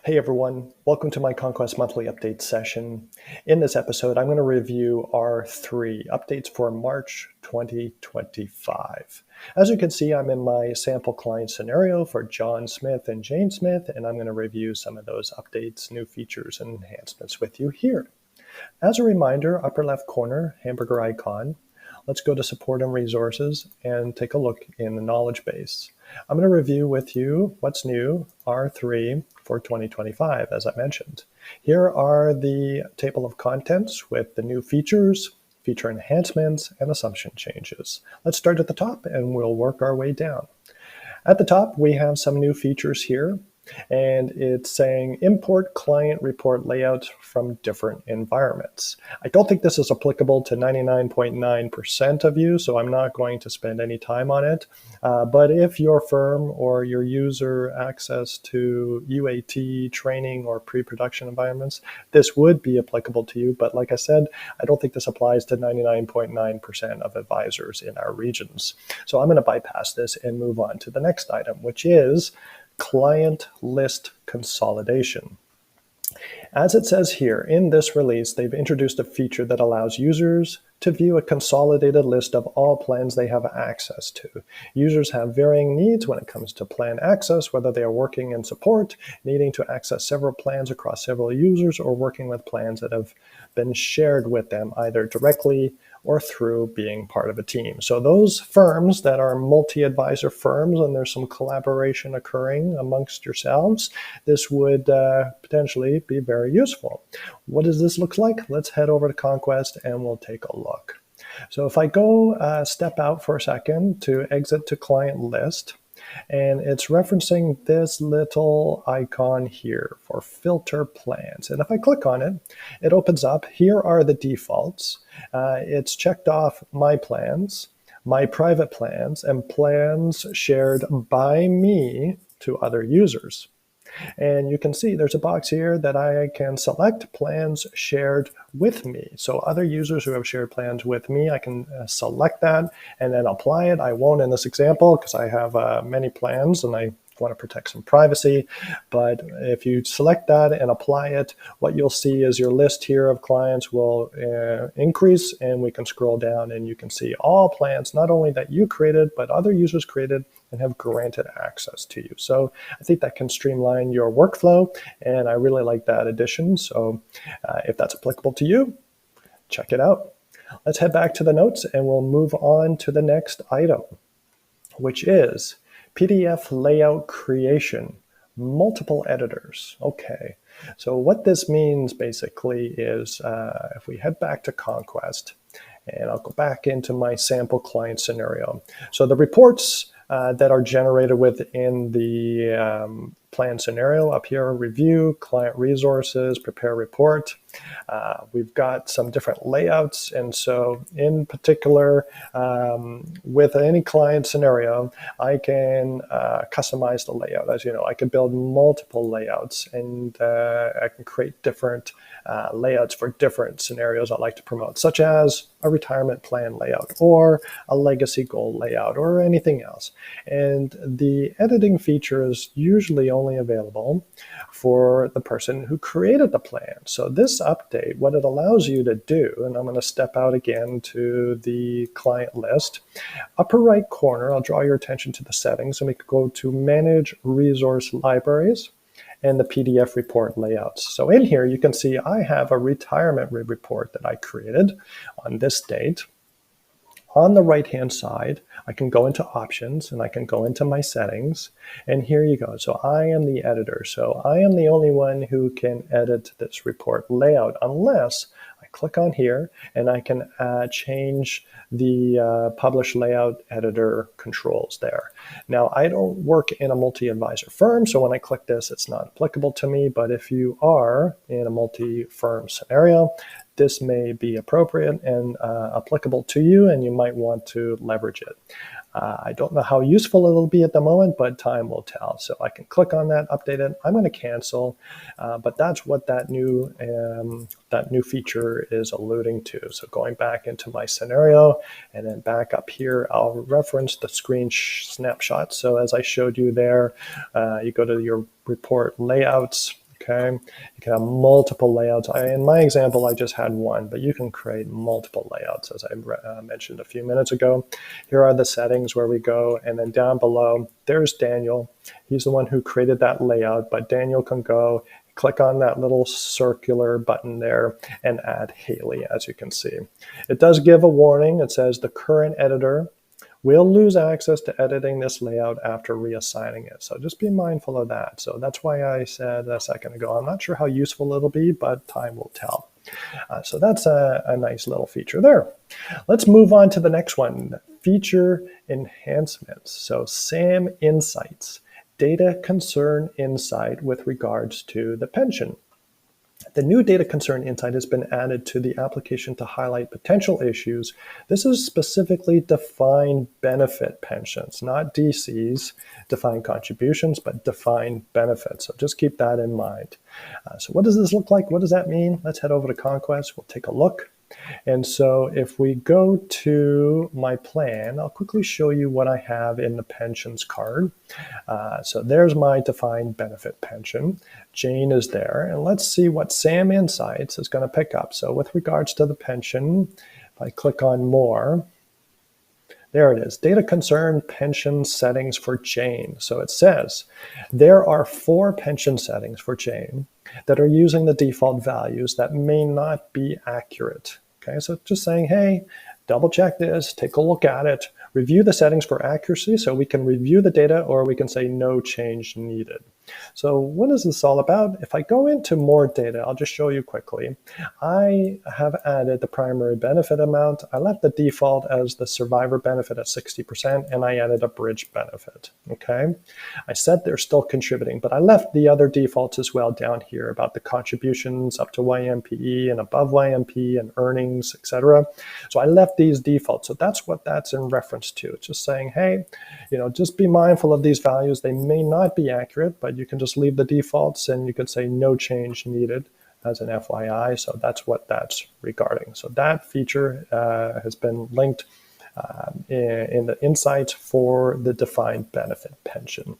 Hey everyone, welcome to my Conquest monthly update session. In this episode, I'm going to review our 3 updates for March 2025. As you can see, I'm in my sample client scenario for John Smith and Jane Smith, and I'm going to review some of those updates, new features, and enhancements with you here. As a reminder, upper left corner, hamburger icon. Let's go to support and resources and take a look in the knowledge base. I'm going to review with you what's new, R3 for 2025, as I mentioned. Here are the table of contents with the new features, feature enhancements, and assumption changes. Let's start at the top and we'll work our way down. At the top, we have some new features here. And it's saying import client report layout from different environments. I don't think this is applicable to 99.9% of you, so I'm not going to spend any time on it. But if your firm or your user access to UAT training or pre-production environments, this would be applicable to you. But like I said, I don't think this applies to 99.9% of advisors in our regions. So I'm going to bypass this and move on to the next item, which is client list consolidation. As it says here, in this release, they've introduced a feature that allows users to view a consolidated list of all plans they have access to. Users have varying needs when it comes to plan access, whether they are working in support, needing to access several plans across several users, or working with plans that have been shared with them either directly or through being part of a team. So those firms that are multi-advisor firms and there's some collaboration occurring amongst yourselves, this would potentially be very useful. What does this look like? Let's head over to Conquest and we'll take a look. So if I go step out for a second to exit to client list, and it's referencing this little icon here for filter plans. And if I click on it, it opens up. Here are the defaults. It's checked off my plans, my private plans, and plans shared by me to other users. And you can see there's a box here that I can select plans shared with me. So other users who have shared plans with me, I can select that and then apply it. I won't in this example because I have many plans and I want to protect some privacy. But if you select that and apply it, what you'll see is your list here of clients will increase, and we can scroll down and you can see all plans, not only that you created, but other users created and have granted access to you. So I think that can streamline your workflow, and I really like that addition. So if that's applicable to you, check it out. Let's head back to the notes and we'll move on to the next item, which is PDF layout creation, multiple editors. Okay, so what this means basically is if we head back to Conquest, and I'll go back into my sample client scenario. So the reports that are generated within the plan scenario up here, review, client resources, prepare report. We've got some different layouts. And so in particular, with any client scenario, I can customize the layout. As you know, I can build multiple layouts and I can create different layouts for different scenarios I like to promote, such as a retirement plan layout or a legacy goal layout or anything else. And the editing feature is usually only available for the person who created the plan. So this update, what it allows you to do, and I'm going to step out again to the client list, upper right corner, I'll draw your attention to the settings, and we could go to manage resource libraries and the PDF report layouts. So in here, you can see I have a retirement report that I created on this date. On the right-hand side, I can go into options and I can go into my settings, and here you go. So I am the editor. So I am the only one who can edit this report layout unless I click on here and I can change the publish layout editor controls there. Now, I don't work in a multi-advisor firm, so when I click this, it's not applicable to me, but if you are in a multi-firm scenario, this may be appropriate and applicable to you, and you might want to leverage it. I don't know how useful it'll be at the moment, but time will tell. So I can click on that, update it. I'm going to cancel, but that's what that new feature is alluding to. So going back into my scenario and then back up here, I'll reference the screen snapshot. So as I showed you there, you go to your report layouts, Okay, you can have multiple layouts. In my example, I just had one, but you can create multiple layouts, as I mentioned a few minutes ago. Here are the settings where we go, and then down below, there's Daniel. He's the one who created that layout, but Daniel can go click on that little circular button there and add Haley, as you can see. It does give a warning. It says the current editor will lose access to editing this layout after reassigning it. So just be mindful of that. So that's why I said a second ago, I'm not sure how useful it'll be, but time will tell. So that's a nice little feature there. Let's move on to the next one, feature enhancements. So SAM Insights, data concern insight with regards to the pension. The new data concern insight has been added to the application to highlight potential issues. This is specifically defined benefit pensions, not DCs, defined contributions, but defined benefits. So just keep that in mind. So what does this look like? What does that mean? Let's head over to Conquest. We'll take a look. And so if we go to my plan, I'll quickly show you what I have in the pensions card. So there's my defined benefit pension. Jane is there. And let's see what SAM Insights is going to pick up. So with regards to the pension, if I click on more, there it is, data concern pension settings for Jane. So it says there are 4 pension settings for Jane that are using the default values that may not be accurate. Okay, so just saying, hey, double check this, take a look at it, review the settings for accuracy so we can review the data, or we can say no change needed. So what is this all about? If I go into more data, I'll just show you quickly. I have added the primary benefit amount. I left the default as the survivor benefit at 60%, and I added a bridge benefit, okay? I said they're still contributing, but I left the other defaults as well down here about the contributions up to YMPE and above YMP and earnings, etc. So I left these defaults. So that's what that's in reference to. It's just saying, hey, just be mindful of these values. They may not be accurate, but you can just leave the defaults and you can say no change needed as an FYI. So that's what that's regarding. So that feature has been linked in the insights for the defined benefit pension.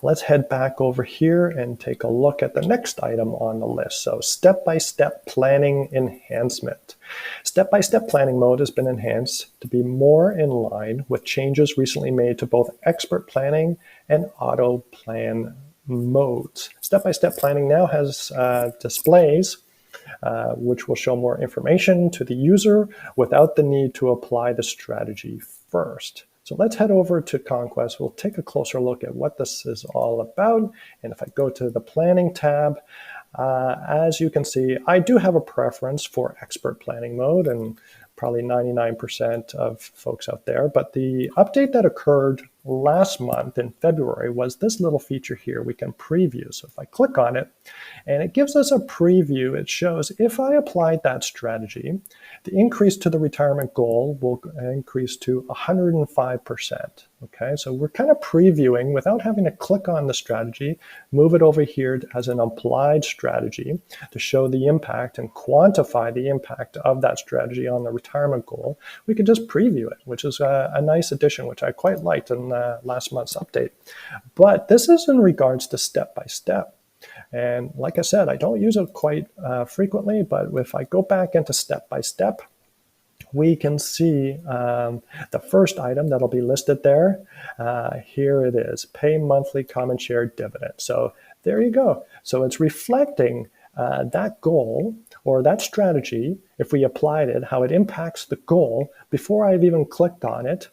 Let's head back over here and take a look at the next item on the list. So step-by-step planning enhancement. Step-by-step planning mode has been enhanced to be more in line with changes recently made to both expert planning and auto plan modes. Step-by-step planning now has displays which will show more information to the user without the need to apply the strategy first. So let's head over to Conquest. We'll take a closer look at what this is all about. And if I go to the Planning tab, as you can see, I do have a preference for expert planning mode, and probably 99% of folks out there. But the update that occurred last month in February was this little feature here we can preview. So if I click on it, and it gives us a preview, it shows if I applied that strategy, the increase to the retirement goal will increase to 105%. Okay, so we're kind of previewing without having to click on the strategy, move it over here as an applied strategy to show the impact and quantify the impact of that strategy on the retirement goal. We could just preview it, which is a nice addition, which I quite liked in last month's update. But this is in regards to step-by-step. And like I said, I don't use it quite frequently, but if I go back into step-by-step, we can see the first item that'll be listed there. Here it is, pay monthly common share dividend. So there you go. So it's reflecting that goal or that strategy, if we applied it, how it impacts the goal before I've even clicked on it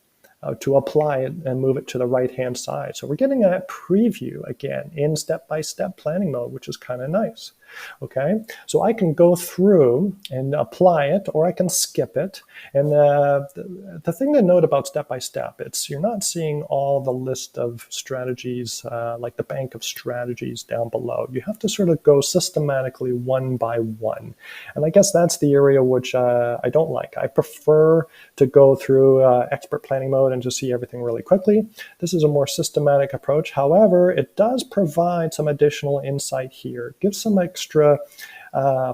to apply it and move it to the right-hand side. So we're getting a preview again in step-by-step planning mode, which is kind of nice. Okay, so I can go through and apply it, or I can skip it. And the thing to note about step-by-step, it's you're not seeing all the list of strategies like the bank of strategies down below. You have to sort of go systematically one by one. And I guess that's the area which I don't like. I prefer to go through expert planning mode and just see everything really quickly. This is a more systematic approach. However, it does provide some additional insight here. It gives some extra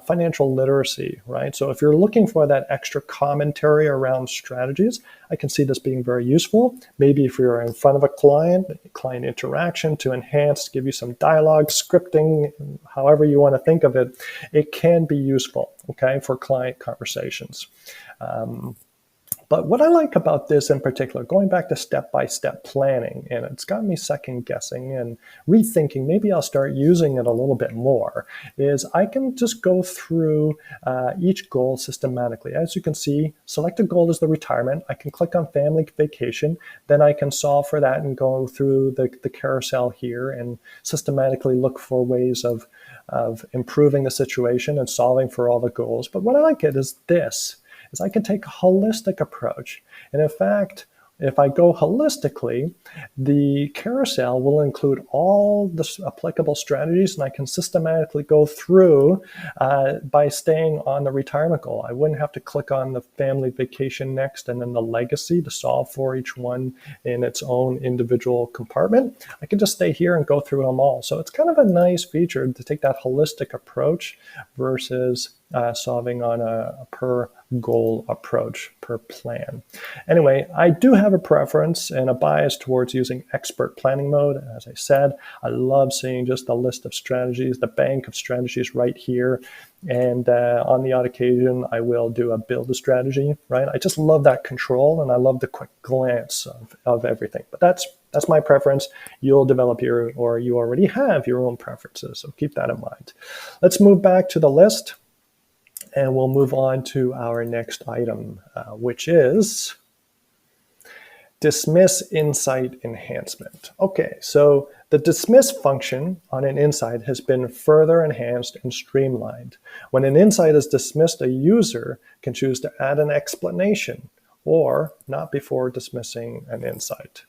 financial literacy, right? So if you're looking for that extra commentary around strategies, I can see this being very useful. Maybe if you're in front of a client interaction to enhance, give you some dialogue, scripting, however you want to think of it, it can be useful, okay, for client conversations. But what I like about this in particular, going back to step-by-step planning, and it's got me second guessing and rethinking, maybe I'll start using it a little bit more, is I can just go through each goal systematically. As you can see, select a goal as the retirement. I can click on family vacation. Then I can solve for that and go through the carousel here and systematically look for ways of improving the situation and solving for all the goals. But what I like it is this, is I can take a holistic approach. And in fact, if I go holistically, the carousel will include all the applicable strategies, and I can systematically go through by staying on the retirement goal. I wouldn't have to click on the family vacation next and then the legacy to solve for each one in its own individual compartment. I can just stay here and go through them all. So it's kind of a nice feature to take that holistic approach versus solving on a per goal approach, per plan. Anyway, I do have a preference and a bias towards using expert planning mode. As I said, I love seeing just the list of strategies, the bank of strategies right here. And on the odd occasion, I will do a build a strategy, right? I just love that control, and I love the quick glance of everything. But that's my preference. You'll develop your, or you already have your own preferences, so keep that in mind. Let's move back to the list. And we'll move on to our next item, which is dismiss insight enhancement. Okay, so the dismiss function on an insight has been further enhanced and streamlined. When an insight is dismissed, a user can choose to add an explanation or not before dismissing an insight.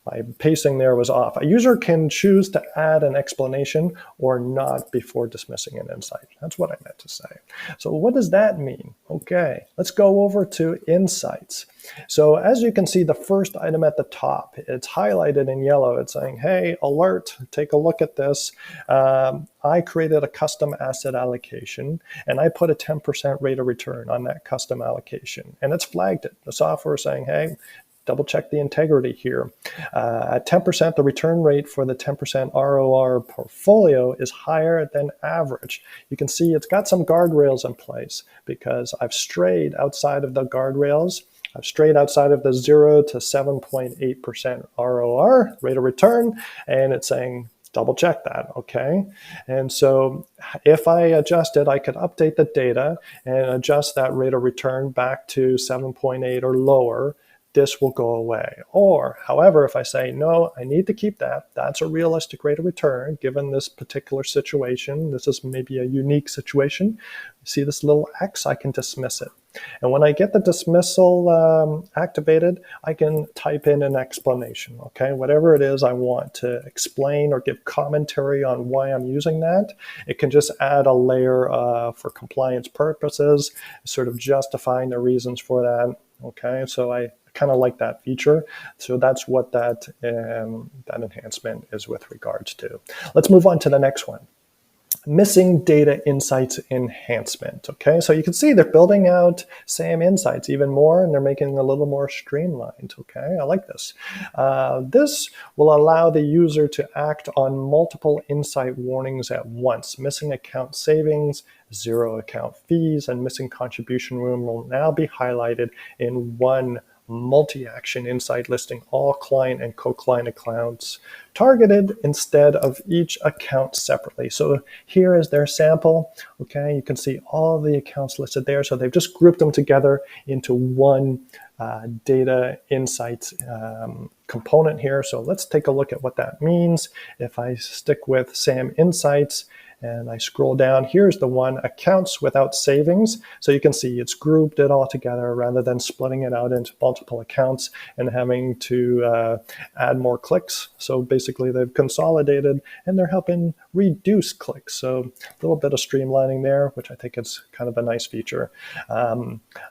My pacing there was off. A user can choose to add an explanation or not before dismissing an insight. That's what I meant to say. So what does that mean? Okay, let's go over to insights. So as you can see, the first item at the top, it's highlighted in yellow. It's saying, hey, alert, take a look at this. I created a custom asset allocation, and I put a 10% rate of return on that custom allocation. And it's flagged it. The software is saying, hey, double check the integrity here. At 10%, the return rate for the 10% ROR portfolio is higher than average. You can see it's got some guardrails in place because I've strayed outside of the guardrails. I've strayed outside of the 0 to 7.8% ROR, rate of return, and it's saying, double check that, okay? And so if I adjust it, I could update the data and adjust that rate of return back to 7.8 or lower. This will go away. Or, however, if I say, no, I need to keep that, that's a realistic rate of return given this particular situation. This is maybe a unique situation. See this little X, I can dismiss it. And when I get the dismissal activated, I can type in an explanation, okay? Whatever it is I want to explain or give commentary on why I'm using that, it can just add a layer for compliance purposes, sort of justifying the reasons for that, okay? So I kind of like that feature. So that's what that enhancement is with regards to. Let's move on to the next one. Missing data insights enhancement. Okay, so you can see they're building out SAM insights even more, and they're making it a little more streamlined. Okay, I like this. This will allow the user to act on multiple insight warnings at once. Missing account savings, zero account fees, and missing contribution room will now be highlighted in one multi-action insight listing all client and co-client accounts targeted instead of each account separately. So here is their sample. Okay, you can see all the accounts listed there. So they've just grouped them together into one data insights component here. So let's take a look at what that means. If I stick with SAM Insights, and I scroll down, here's the one, accounts without savings. So you can see it's grouped it all together rather than splitting it out into multiple accounts and having to add more clicks. So basically they've consolidated and they're helping reduce clicks. So a little bit of streamlining there, which I think is kind of a nice feature.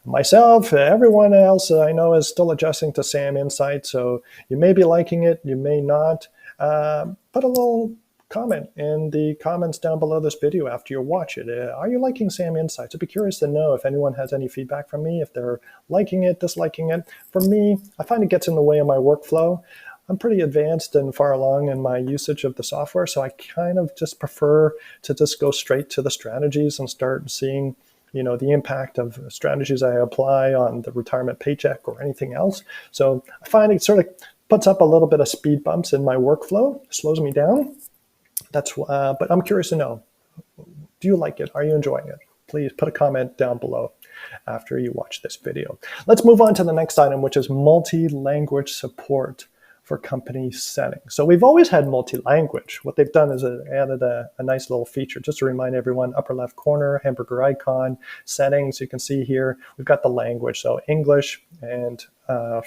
Myself, everyone else I know is still adjusting to SAM Insight. So you may be liking it, you may not, but a little comment in the comments down below this video after you watch it. Are you liking SAM Insights? I'd be curious to know if anyone has any feedback from me, if they're liking it, disliking it. For me, I find it gets in the way of my workflow. I'm pretty advanced and far along in my usage of the software, so I kind of just prefer to just go straight to the strategies and start seeing the impact of strategies I apply on the retirement paycheck or anything else. So I find it sort of puts up a little bit of speed bumps in my workflow, slows me down. But I'm curious to know, do you like it? Are you enjoying it? Please put a comment down below after you watch this video. Let's move on to the next item, which is multi-language support for company settings. So we've always had multi-language. What they've done is added a nice little feature. Just to remind everyone, upper left corner, hamburger icon, settings. You can see here, we've got the language. So English and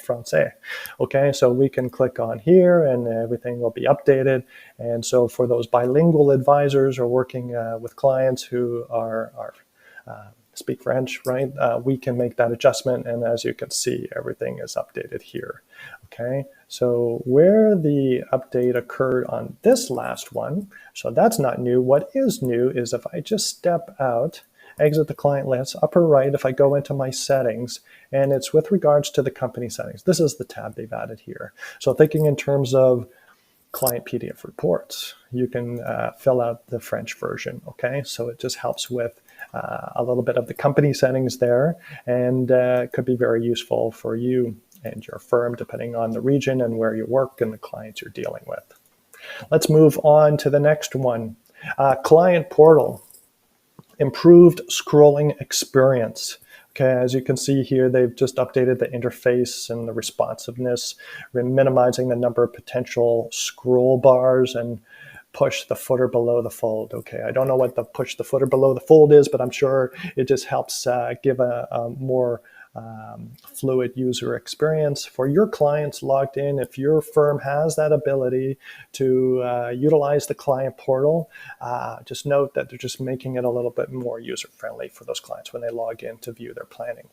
Francais. Okay, so we can click on here and everything will be updated. And so for those bilingual advisors or working with clients who are speak French, right? We can make that adjustment. And as you can see, everything is updated here. Okay, so where the update occurred on this last one, so that's not new. What is new is if I just step out, exit the client list, upper right, if I go into my settings, and it's with regards to the company settings. This is the tab they've added here. So thinking in terms of client PDF reports, you can fill out the French version, okay? So it just helps with a little bit of the company settings there, and could be very useful for you and your firm, depending on the region and where you work and the clients you're dealing with. Let's move on to the next one. Client portal, improved scrolling experience. Okay, as you can see here, they've just updated the interface and the responsiveness, minimizing the number of potential scroll bars and push the footer below the fold. Okay, I don't know what the push the footer below the fold is, but I'm sure it just helps give a more fluid user experience for your clients logged in. If your firm has that ability to utilize the client portal, just note that they're just making it a little bit more user-friendly for those clients when they log in to view their planning.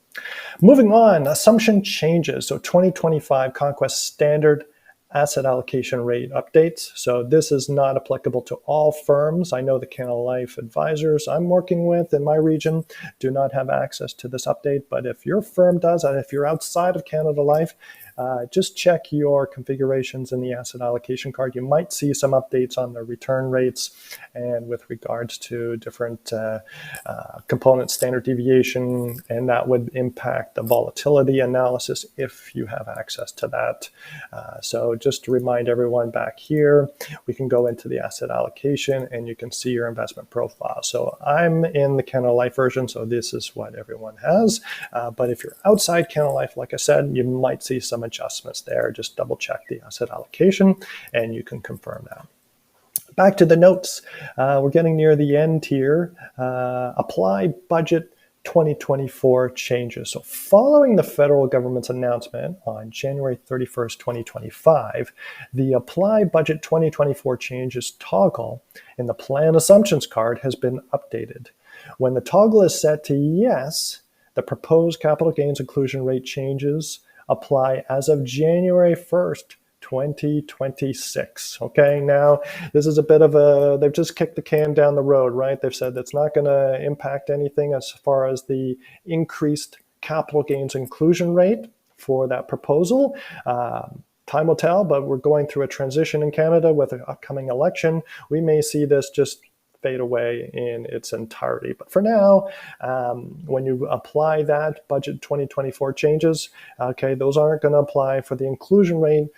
Moving on, assumption changes. So 2025 Conquest standard asset allocation rate updates. So this is not applicable to all firms. I know the Canada Life advisors I'm working with in my region do not have access to this update, but if your firm does, and if you're outside of Canada Life, just check your configurations in the asset allocation card. You might see some updates on the return rates and with regards to different component standard deviation, and that would impact the volatility analysis if you have access to that. So just to remind everyone back here, we can go into the asset allocation and you can see your investment profile. So I'm in the Canada Life version, so this is what everyone has. But if you're outside Canada Life, like I said, you might see some adjustments there. Just double check the asset allocation and you can confirm that. Back to the notes. We're getting near the end here. Apply budget 2024 changes. So following the federal government's announcement on January 31st, 2025, the Apply Budget 2024 changes toggle in the plan assumptions card has been updated. When the toggle is set to yes, the proposed capital gains inclusion rate changes apply as of January 1st, 2026. Okay, now this is a bit of they've just kicked the can down the road, right? They've said that's not going to impact anything as far as the increased capital gains inclusion rate for that proposal. Time will tell, but we're going through a transition in Canada with an upcoming election. We may see this just fade away in its entirety. But for now, when you apply that budget 2024 changes, okay, those aren't going to apply for the inclusion rate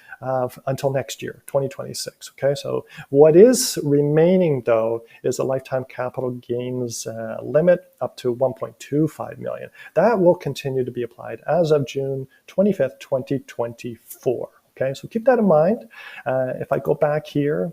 until next year, 2026. Okay, so what is remaining though is a lifetime capital gains limit up to 1.25 million. That will continue to be applied as of June 25th, 2024. Okay, so keep that in mind. If I go back here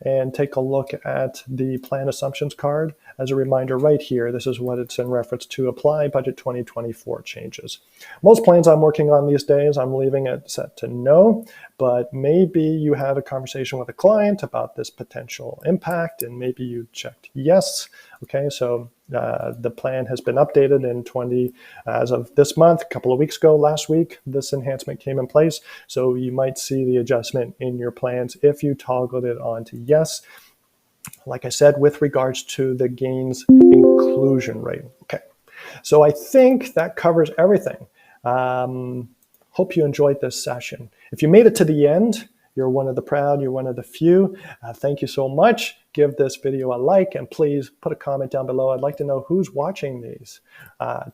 and take a look at the plan assumptions card, as a reminder right here, this is what it's in reference to: apply budget 2024 changes. Most plans I'm working on these days, I'm leaving it set to no, but maybe you had a conversation with a client about this potential impact and maybe you checked yes. Okay, so the plan has been updated in as of this month, a couple of weeks ago, last week, this enhancement came in place. So you might see the adjustment in your plans if you toggled it on to yes. like I said, with regards to the gains inclusion rate. Okay, so I think that covers everything. Hope you enjoyed this session. If you made it to the end, you're one of the proud, you're one of the few. Thank you so much. Give this video a like, and please put a comment down below. I'd like to know who's watching these.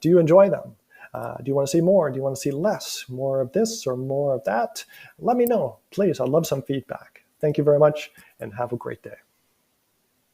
Do you enjoy them? Do you want to see more? Do you want to see less? More of this or more of that? Let me know, please. I'd love some feedback. Thank you very much, and have a great day.